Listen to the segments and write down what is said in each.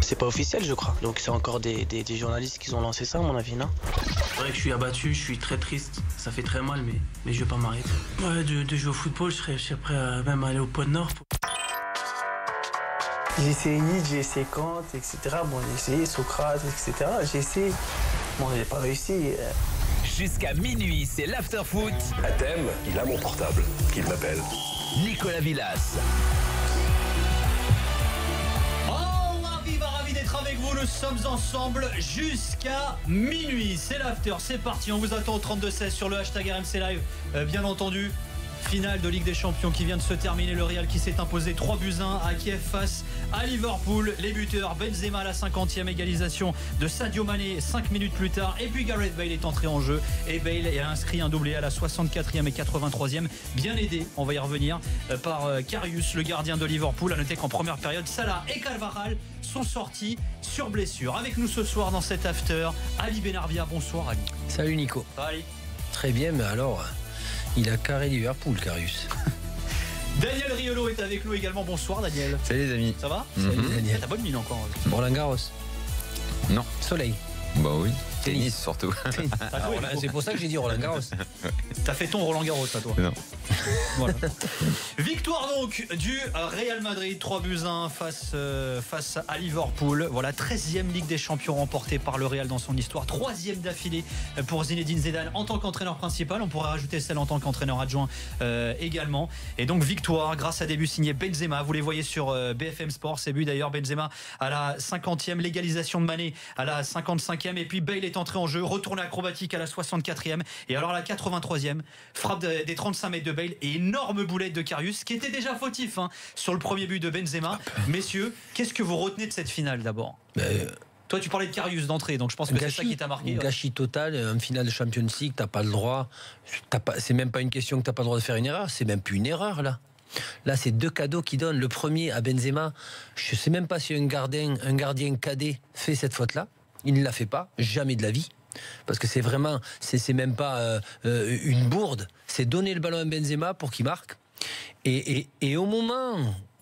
C'est pas officiel, je crois. Donc c'est encore des journalistes qui ont lancé ça, à mon avis, non? C'est vrai que je suis abattu, je suis très triste. Ça fait très mal, mais je vais pas m'arrêter. Ouais, de jouer au football, je serais prêt à même aller au Pôle Nord. J'ai essayé Nietzsche, j'ai essayé Kant, etc. Bon, j'ai essayé Socrate, etc. J'ai essayé. Bon, j'ai pas réussi. Jusqu'à minuit, c'est l'after-foot. À thème, il a mon portable, qu'il m'appelle. Nicolas Villas. Ravi d'être avec vous, nous sommes ensemble jusqu'à minuit. C'est l'after, c'est parti, on vous attend au 32-16 sur le hashtag RMC Live, bien entendu. Finale de Ligue des Champions qui vient de se terminer. Le Real qui s'est imposé 3-1 à Kiev face à Liverpool. Les buteurs, Benzema à la 50e, égalisation de Sadio Mané 5 minutes plus tard. Et puis Gareth Bale est entré en jeu. Et Bale a inscrit un doublé à la 64e et 83e. Bien aidé, on va y revenir, par Karius, le gardien de Liverpool. À noter qu'en première période, Salah et Carvajal sont sortis sur blessure. Avec nous ce soir dans cet after, Ali Benarbia. Bonsoir Ali. Salut Nico. Ali. Très bien, mais alors... Il a carré Liverpool, Karius. Daniel Riolo est avec nous également. Bonsoir Daniel. Salut les amis. Ça va? Salut Daniel. T'as bonne mine encore. Roland Garros. Non. Soleil. Bah oui. Tennis surtout. C'est pour ça que j'ai dit Roland Garros. T'as fait ton Roland Garros à toi? Non. Voilà. Victoire donc du Real Madrid 3-1 face à Liverpool. Voilà, 13e Ligue des Champions remportée par le Real dans son histoire, 3e d'affilée pour Zinedine Zidane en tant qu'entraîneur principal. On pourrait rajouter celle en tant qu'entraîneur adjoint également. Et donc victoire grâce à des buts signés Benzema. Vous les voyez sur BFM Sport. Ces buts d'ailleurs, Benzema à la 50e, l'égalisation de Mané à la 55e, et puis Bale est entré en jeu, retourné acrobatique à la 64e, et alors à la 83e, frappe des 35 mètres de Bale et énorme boulette de Karius qui était déjà fautif sur le premier but de Benzema. Messieurs, qu'est-ce que vous retenez de cette finale d'abord? Toi tu parlais de Karius d'entrée, donc je pense que c'est ça qui t'a marqué. Un gâchis total, en finale de Champions League, t'as pas le droit, c'est même pas une question que t'as pas le droit de faire une erreur, c'est même plus une erreur là. Là, c'est deux cadeaux qu'il donne. Le premier à Benzema, je sais même pas si un gardien cadet fait cette faute-là. Il ne la fait pas, jamais de la vie. Parce que c'est vraiment, c'est même pas une bourde. C'est donner le ballon à Benzema pour qu'il marque. Et au moment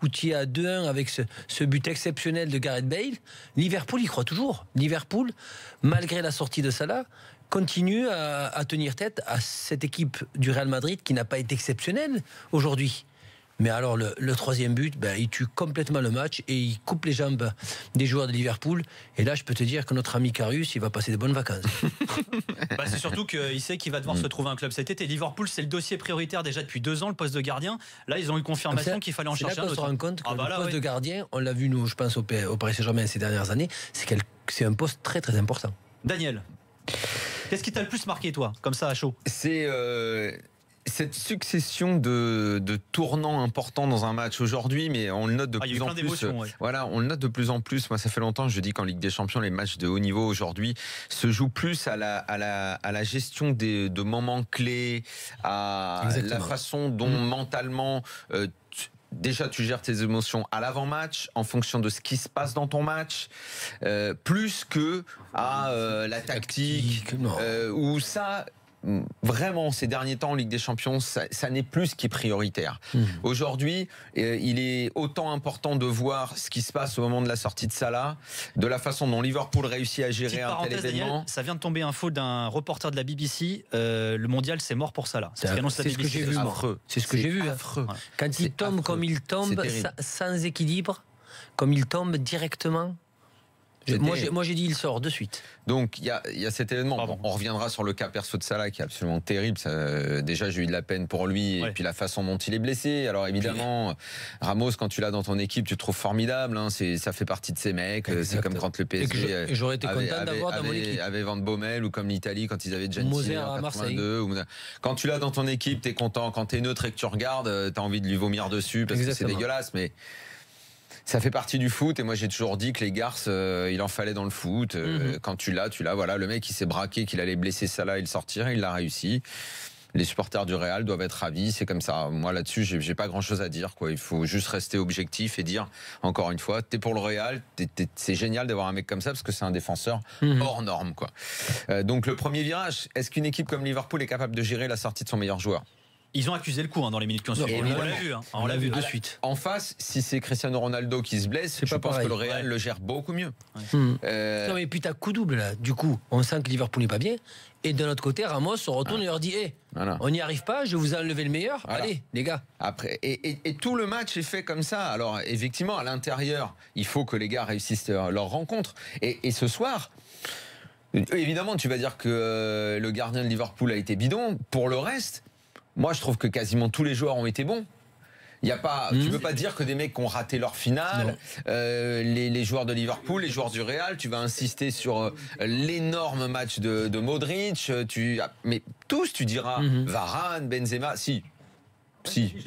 où tu es à 2-1 avec ce but exceptionnel de Gareth Bale, Liverpool y croit toujours. Liverpool, malgré la sortie de Salah, continue à tenir tête à cette équipe du Real Madrid qui n'a pas été exceptionnelle aujourd'hui. Mais alors le troisième but, il tue complètement le match et il coupe les jambes des joueurs de Liverpool. Et là, je peux te dire que notre ami Karius, il va passer de bonnes vacances. C'est surtout qu'il sait qu'il va devoir se trouver un club cet été. Liverpool, c'est le dossier prioritaire déjà depuis 2 ans, le poste de gardien. Là, ils ont eu confirmation qu'il fallait en chercher un autre. C'est là qu'on se rend compte que le poste de gardien, on l'a vu nous, je pense, au Paris Saint-Germain ces dernières années, c'est un poste très très important. Daniel, qu'est-ce qui t'a le plus marqué toi, comme ça à chaud? C'est cette succession de tournants importants dans un match aujourd'hui, mais on le note de plus en plus. Ouais. Voilà, on le note de plus en plus. Moi, ça fait longtemps que je dis qu'en Ligue des Champions, les matchs de haut niveau aujourd'hui se jouent plus à la gestion de moments clés, à la façon dont mentalement déjà tu gères tes émotions à l'avant-match en fonction de ce qui se passe dans ton match, plus que à la tactique où ça. Vraiment, ces derniers temps en Ligue des Champions, ça n'est plus ce qui est prioritaire. Aujourd'hui, il est autant important de voir ce qui se passe au moment de la sortie de Salah, de la façon dont Liverpool réussit à gérer un tel événement. Daniel, ça vient de tomber info d'un reporter de la BBC. Le mondial, c'est mort pour Salah. C'est ce que j'ai vu. C'est ce que j'ai vu. Quand il tombe comme il tombe, sans équilibre, comme il tombe directement. Moi j'ai dit il sort de suite. Donc il y a cet événement. Bon, on reviendra sur le cas perso de Salah qui est absolument terrible. Déjà j'ai eu de la peine pour lui et puis la façon dont il est blessé. Alors évidemment Ramos, quand tu l'as dans ton équipe, tu le trouves formidable. Ça fait partie de ces mecs. C'est comme quand le PSG j'aurais été content d'avoir dans mon équipe. Avait Van Bommel, ou comme l'Italie quand ils avaient Gianni en 82. Quand tu l'as dans ton équipe, t'es content. Quand t'es neutre et que tu regardes, t'as envie de lui vomir dessus parce que c'est dégueulasse. Mais ça fait partie du foot, et moi j'ai toujours dit que les garces, il en fallait dans le foot. Quand tu l'as. Voilà, le mec il s'est braqué qu'il allait blesser Salah et le sortir, il l'a réussi. Les supporters du Real doivent être ravis, c'est comme ça. Moi là-dessus, j'ai pas grand-chose à dire, quoi. Il faut juste rester objectif et dire, encore une fois, t'es pour le Real, c'est génial d'avoir un mec comme ça parce que c'est un défenseur hors norme, quoi. Donc le premier virage, est-ce qu'une équipe comme Liverpool est capable de gérer la sortie de son meilleur joueur? Ils ont accusé le coup dans les minutes qui ont suivi. On l'a vu de suite. En face, si c'est Cristiano Ronaldo qui se blesse, je pense que le Real le gère beaucoup mieux. Non, mais puis t'as coup double là. Du coup, on sent que Liverpool n'est pas bien. Et de l'autre côté, Ramos se retourne et leur dit on n'y arrive pas, je vous ai enlevé le meilleur. Voilà. Allez, les gars. Après, et tout le match est fait comme ça. Alors, effectivement, à l'intérieur, il faut que les gars réussissent leur rencontre. Et ce soir, évidemment, tu vas dire que le gardien de Liverpool a été bidon. Pour le reste, moi, je trouve que quasiment tous les joueurs ont été bons. Tu ne peux pas dire que des mecs qui ont raté leur finale, les joueurs de Liverpool, les joueurs du Real, tu vas insister sur l'énorme match de Modric, mais tous tu diras Varane, Benzema, si,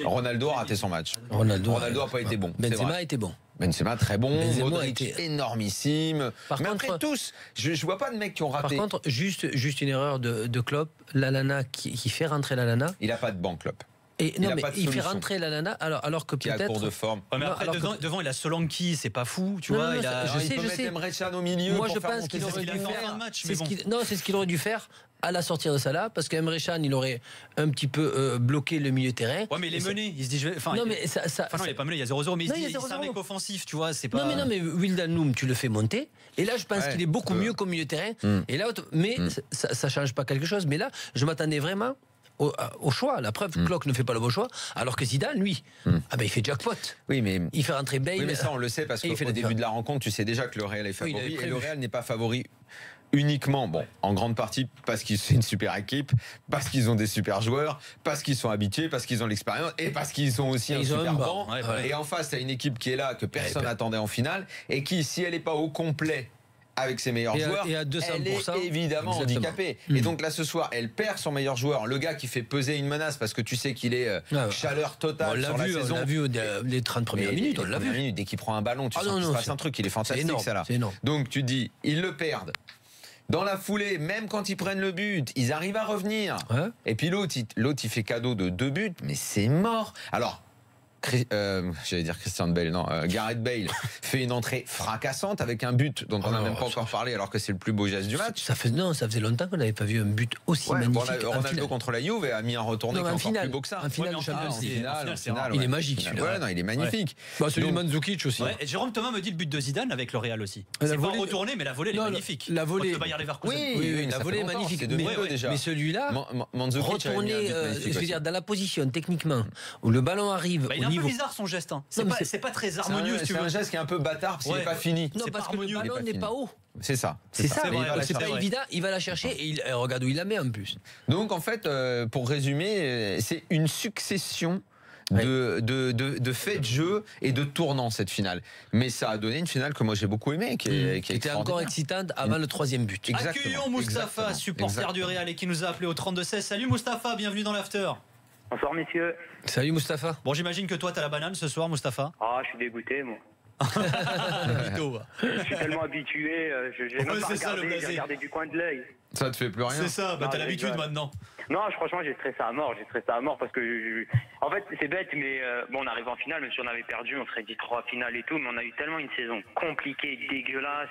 Ronaldo a raté son match. Ronaldo n'a pas été bon. Benzema a été bon. Benzema très bon, Benzema Modric énormissime. Mais après tous, je vois pas de mecs qui ont raté. Par contre, juste une erreur de Klopp, Lallana qui fait rentrer Lallana. Il a pas de banc, Klopp. Il fait rentrer Lallana alors que peut-être. Qui a court de forme. Mais après, devant, il a Solanke, c'est pas fou, tu vois. Je peut sais. mettre Emre Can au milieu. Moi, je pense qu'il aurait dû faire. C'est ce qu'il aurait dû faire à la sortie de Salah, parce qu'Emre Can, il aurait un petit peu bloqué le milieu terrain. Ouais, mais il est mené. Il se dit, non, mais il est pas mené. Il y a 0-0, mais il se dit, c'est un mec offensif, tu vois. C'est pas. Non, mais Wijnaldum, tu le fais monter. Et là, je pense qu'il est beaucoup mieux qu'au milieu terrain. Et là, mais ça change pas quelque chose. Mais là, je m'attendais vraiment au choix. La preuve, Klopp ne fait pas le bon choix, alors que Zidane, lui, il fait jackpot. Oui, mais il fait rentrer Bale. Oui, mais ça, on le sait parce qu'au début de la rencontre, tu sais déjà que le Real est favori. Et le Real n'est pas favori uniquement, en grande partie parce qu'ils sont une super équipe, parce qu'ils ont des super joueurs, parce qu'ils sont habitués, parce qu'ils ont l'expérience et parce qu'ils ont aussi un super banc. Et en face, tu as une équipe qui est là, que personne n'attendait en finale, et qui, si elle n'est pas au complet avec ses meilleurs joueurs, et à 200%, elle est évidemment handicapée. Et donc là, ce soir, elle perd son meilleur joueur, le gars qui fait peser une menace parce que tu sais qu'il est chaleur totale sur la saison. On l'a vu les 30 premières minutes, on l'a vu. Dès qu'il prend un ballon, tu sens qu'il se passe un truc, il est fantastique, ça là. Donc tu dis, ils le perdent. Dans la foulée, même quand ils prennent le but, ils arrivent à revenir. Et puis l'autre, il fait cadeau de 2 buts, mais c'est mort. Alors, j'allais dire Christian Bale, non, Gareth Bale fait une entrée fracassante avec un but dont on n'a même pas encore parlé, alors que c'est le plus beau geste du match. Ça faisait longtemps qu'on n'avait pas vu un but aussi magnifique. Ronaldo contre la Juve a mis un retourné qui est encore plus beau que ça. Un final de Champions League. Il est magique celui-là. Il est magnifique. Celui de Mandzukic aussi. Et Jérôme Thomas me dit le but de Zidane avec le Real aussi. C'est pas retourné, mais la volée est magnifique. La volée. Oui, la volée est magnifique. Mais celui-là, retourné, je veux dire, dans la position techniquement où le ballon arrive au niveau. Il est un peu bizarre son geste. C'est pas très harmonieux. C'est un geste qui est un peu bâtard parce qu'il n'est pas fini. Non, parce que le ballon n'est pas haut. C'est ça. C'est pas évident. Il va la chercher et regarde où il la met en plus. Donc en fait, pour résumer, c'est une succession de faits de jeu et de tournants cette finale. Mais ça a donné une finale que moi j'ai beaucoup aimée, qui était encore excitante avant le 3e but. Accueillons Moustapha, supporter du Real et qui nous a appelé au 32-16. Salut Moustapha, bienvenue dans l'after. Bonsoir messieurs. Salut Moustapha. Bon, j'imagine que toi t'as la banane ce soir, Moustapha. Ah, je suis dégoûté moi. Je suis tellement habitué, j'ai même pas regardé, j'ai regardé du coin de l'œil. Ça te fait plus rien. C'est ça, t'as l'habitude maintenant. Non, franchement, j'ai stressé à mort parce que en fait, c'est bête, mais on arrive en finale, même si on avait perdu, on serait dit 3 finales et tout, mais on a eu tellement une saison compliquée, dégueulasse,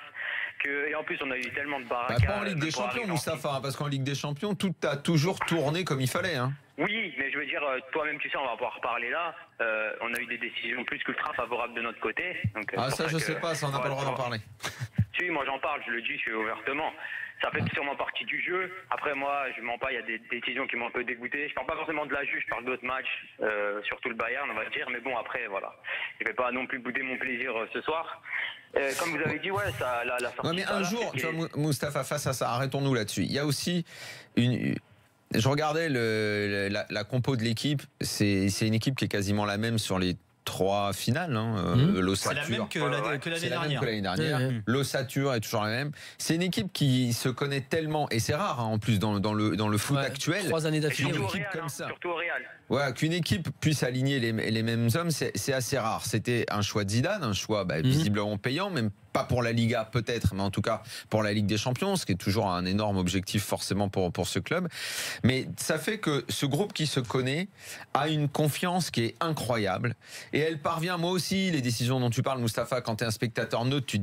et en plus, on a eu tellement de barraquages. Pas en Ligue des Champions, Moustapha, parce qu'en Ligue des Champions, tout a toujours tourné comme il fallait. Oui, mais je veux dire, toi-même, tu sais, on va pouvoir parler là. On a eu des décisions plus qu'ultra favorables de notre côté. Donc, ça, je sais pas, ça, on n'a pas le droit d'en parler. Si, moi j'en parle, je le dis, je suis ouvertement. Ça fait sûrement partie du jeu. Après, moi, je mens pas, il y a des décisions qui m'ont un peu dégoûté. Je parle pas forcément de la juge, je parle d'autres matchs, surtout le Bayern, on va dire. Mais bon, après, voilà. Je vais pas non plus bouder mon plaisir ce soir. Comme vous avez dit, la sortie. Ouais, mais un jour, tu vois, Moustapha, face à ça, arrêtons-nous là-dessus. Il y a aussi je regardais la compo de l'équipe. C'est une équipe qui est quasiment la même sur les 3 finales. C'est la même que l'année dernière. L'ossature est toujours la même. C'est une équipe qui se connaît tellement, et c'est rare en plus dans le foot actuel. 3 années d'affilée. Une équipe comme ça. Surtout au Real. Qu'une équipe puisse aligner les mêmes hommes, c'est assez rare. C'était un choix de Zidane, un choix visiblement payant, même pas pour la Liga peut-être, mais en tout cas pour la Ligue des Champions, ce qui est toujours un énorme objectif forcément pour ce club. Mais ça fait que ce groupe qui se connaît a une confiance qui est incroyable, et elle parvient, moi aussi, les décisions dont tu parles, Moustapha, quand tu es un spectateur neutre,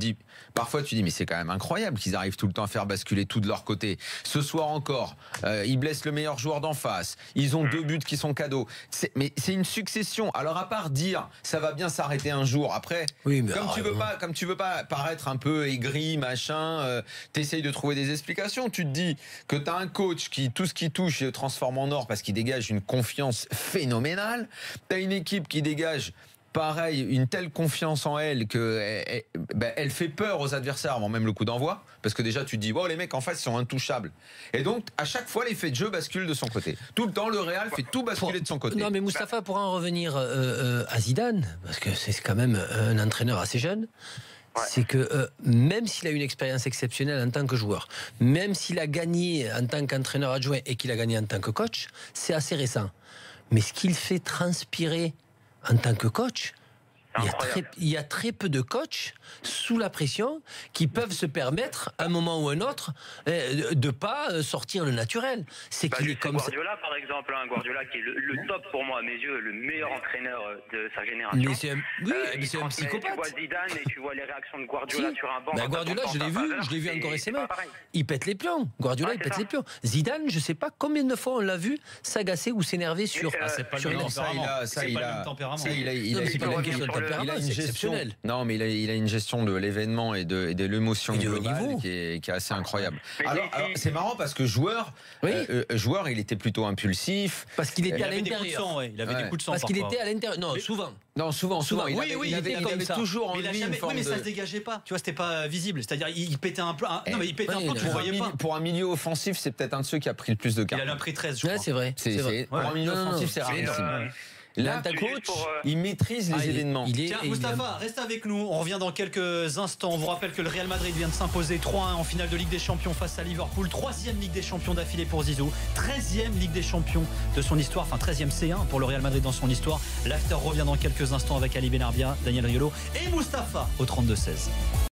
parfois tu dis mais c'est quand même incroyable qu'ils arrivent tout le temps à faire basculer tout de leur côté. Ce soir encore, ils blessent le meilleur joueur d'en face, ils ont 2 buts qui sont cadeaux. cadeaux. Mais c'est une succession. Alors à part dire ça va bien s'arrêter un jour, après, oui, mais comme tu veux pas paraître un peu aigri, machin, t'essayes de trouver des explications. Tu te dis que t'as un coach qui, tout ce qui touche, il le transforme en or parce qu'il dégage une confiance phénoménale. T'as une équipe qui dégage pareil, une telle confiance en elle que elle fait peur aux adversaires avant même le coup d'envoi, parce que déjà tu te dis les mecs en face sont intouchables, et donc à chaque fois l'effet de jeu bascule de son côté. Tout le temps le Real fait tout basculer de son côté. Non mais Moustapha, pour en revenir à Zidane, parce que c'est quand même un entraîneur assez jeune, c'est que même s'il a une expérience exceptionnelle en tant que joueur, même s'il a gagné en tant qu'entraîneur adjoint et qu'il a gagné en tant que coach, c'est assez récent. Mais ce qu'il fait transpirer en tant que coach, il y a très peu de coachs sous la pression qui peuvent se permettre, à un moment ou un autre, de ne pas sortir le naturel. C'est qu'il est comme Guardiola, par exemple, Guardiola qui est le top pour moi, à mes yeux, le meilleur entraîneur de sa génération. Mais c'est un psychopathe. Tu vois Zidane et tu vois les réactions de Guardiola sur un banc. Guardiola, je l'ai vu encore récemment. Il pète les plombs. Guardiola, il pète les plombs. Zidane, je ne sais pas combien de fois on l'a vu s'agacer ou s'énerver sur. C'est pas le même tempérament. Il a une gestion. Non, mais il a une gestion de l'événement et de l'émotion globale qui est assez incroyable. Alors c'est marrant parce que joueur, il était plutôt impulsif. Parce qu'il était à l'intérieur. Il avait des coups de sang. Parce qu'il était à l'intérieur. Non, souvent. Non, souvent. Il avait toujours en lui une forme mais ça se dégageait pas. Tu vois, c'était pas visible. C'est-à-dire, il pétait un peu. Non, mais il pétait un peu. Tu voyais pas. Pour un milieu offensif, c'est peut-être un de ceux qui a pris le plus de cartes. Il en a pris 13, je crois. C'est vrai. Pour un milieu offensif, c'est rarissime. Là, ta coach, il maîtrise les événements. Tiens, Moustapha, reste avec nous. On revient dans quelques instants. On vous rappelle que le Real Madrid vient de s'imposer 3-1 en finale de Ligue des Champions face à Liverpool. 3e Ligue des Champions d'affilée pour Zizou. 13e Ligue des Champions de son histoire. Enfin, 13e C1 pour le Real Madrid dans son histoire. L'after revient dans quelques instants avec Ali Benarbia, Daniel Riolo et Moustapha au 32-16.